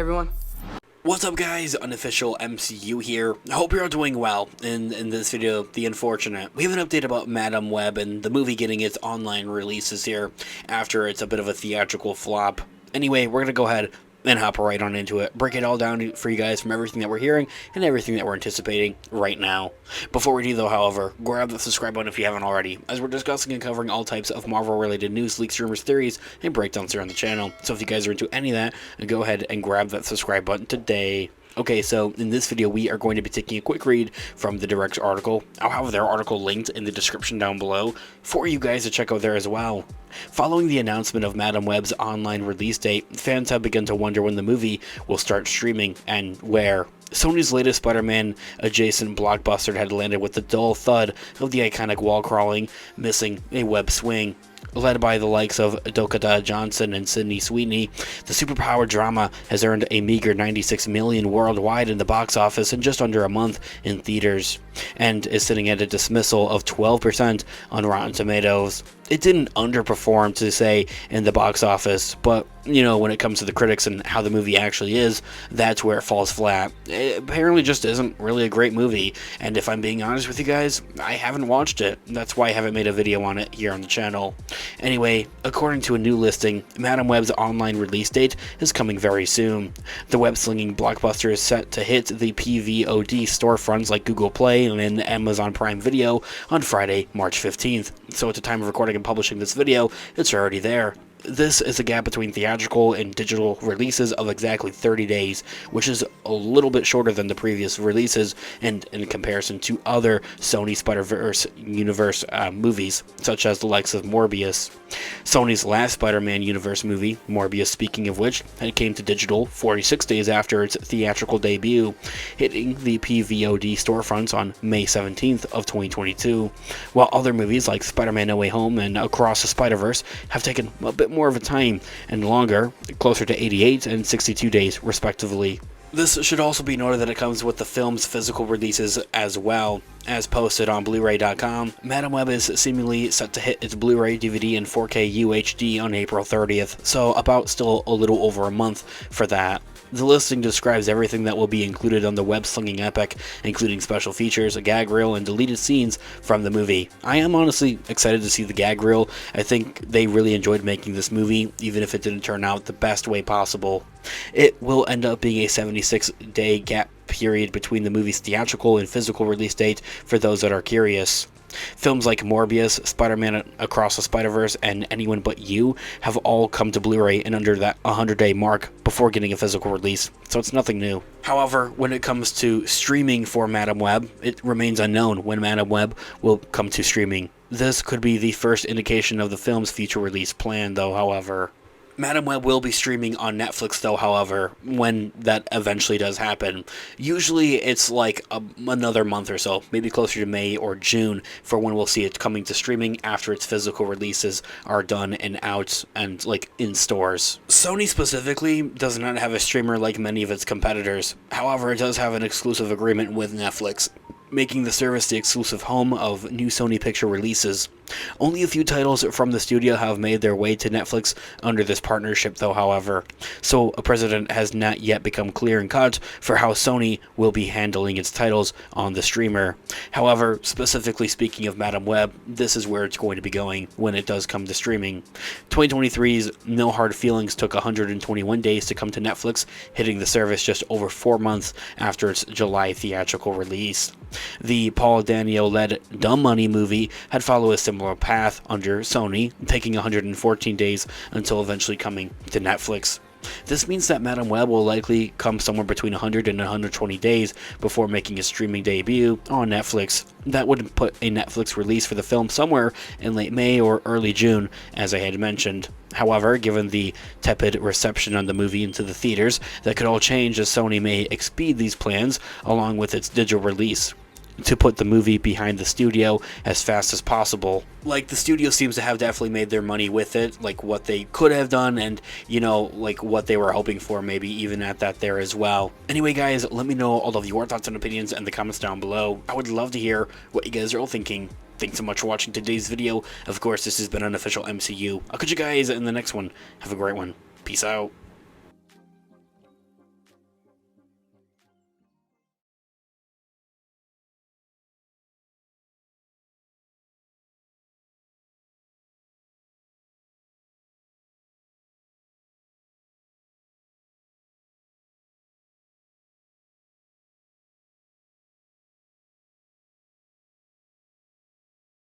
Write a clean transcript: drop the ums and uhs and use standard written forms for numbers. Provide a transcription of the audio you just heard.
everyone. What's up guys, Unofficial MCU here. I hope you're all doing well. In this video, The Unfortunate, we have an update about Madam Web and the movie getting its online releases here after it's a bit of a theatrical flop. Anyway, we're gonna go ahead and hop right on into it, break it all down for you guys from everything that we're hearing and everything that we're anticipating right now. Before we do though, however, grab the subscribe button if you haven't already, as we're discussing and covering all types of Marvel related news, leaks, rumors, theories, and breakdowns here on the channel. So if you guys are into any of that, go ahead and grab that subscribe button today. Okay, so in this video, we are going to be taking a quick read from the Direct article. I'll have their article linked in the description down below for you guys to check out there as well. Following the announcement of Madam Web's online release date, fans have begun to wonder when the movie will start streaming and where. Sony's latest Spider-Man adjacent blockbuster had landed with the dull thud of the iconic wall-crawling, missing a web swing. Led by the likes of Dakota Johnson and Sweeney, the superpowered drama has earned a meager $96 million worldwide in the box office in just under a month in theaters, and is sitting at a dismissal of 12% on Rotten Tomatoes. It didn't underperform, to say, in the box office, but, you know, when it comes to the critics and how the movie actually is, that's where it falls flat. It apparently just isn't really a great movie, and if I'm being honest with you guys, I haven't watched it. That's why I haven't made a video on it here on the channel. Anyway, according to a new listing, Madam Web's online release date is coming very soon. The web-slinging blockbuster is set to hit the PVOD storefronts like Google Play and Amazon Prime Video on Friday, March 15th. So at the time of recording and publishing this video, it's already there. This is a gap between theatrical and digital releases of exactly 30 days, which is a little bit shorter than the previous releases, and in comparison to other Sony Spider-Verse universe movies, such as the likes of Morbius. Sony's last Spider-Man universe movie, Morbius speaking of which, had came to digital 46 days after its theatrical debut, hitting the PVOD storefronts on May 17th of 2022, while other movies like Spider-Man No Way Home and Across the Spider-Verse have taken a bit more of a time and longer, closer to 88 and 62 days respectively. This should also be noted that it comes with the film's physical releases as well. As posted on Blu-ray.com, Madam Web is seemingly set to hit its Blu-ray, DVD, and 4K UHD on April 30th, so about still a little over a month for that. The listing describes everything that will be included on the web-slinging epic, including special features, a gag reel, and deleted scenes from the movie. I am honestly excited to see the gag reel. I think they really enjoyed making this movie, even if it didn't turn out the best way possible. It will end up being a 76-day gap period between the movie's theatrical and physical release date for those that are curious. Films like Morbius, Spider-Man Across the Spider-Verse, and Anyone But You have all come to Blu-ray in under that 100-day mark before getting a physical release, so it's nothing new. However, when it comes to streaming for Madam Web, it remains unknown when Madam Web will come to streaming. This could be the first indication of the film's future release plan, though, however. Madam Web will be streaming on Netflix, though, however, when that eventually does happen. Usually it's like another month or so, maybe closer to May or June, for when we'll see it coming to streaming after its physical releases are done and out and, like, in stores. Sony specifically does not have a streamer like many of its competitors. However, it does have an exclusive agreement with Netflix, making the service the exclusive home of new Sony Picture releases. Only a few titles from the studio have made their way to Netflix under this partnership, though, however, so a precedent has not yet become clear and cut for how Sony will be handling its titles on the streamer. However, specifically speaking of Madam Web, this is where it's going to be going when it does come to streaming. 2023's No Hard Feelings took 121 days to come to Netflix, hitting the service just over 4 months after its July theatrical release. The Paul Dano-led Dumb Money movie had followed a similar path under Sony, taking 114 days until eventually coming to Netflix. This means that Madam Web will likely come somewhere between 100 and 120 days before making a streaming debut on Netflix. That would put a Netflix release for the film somewhere in late May or early June, as I had mentioned. However, given the tepid reception on the movie into the theaters, that could all change as Sony may expedite these plans along with its digital release to put the movie behind the studio as fast as possible. Like, the studio seems to have definitely made their money with it, like what they could have done and, you know, like what they were hoping for, maybe even at that there as well. Anyway, guys, let me know all of your thoughts and opinions in the comments down below. I would love to hear what you guys are all thinking. Thanks so much for watching today's video. Of course, this has been Unofficial MCU. I'll catch you guys in the next one. Have a great one. Peace out.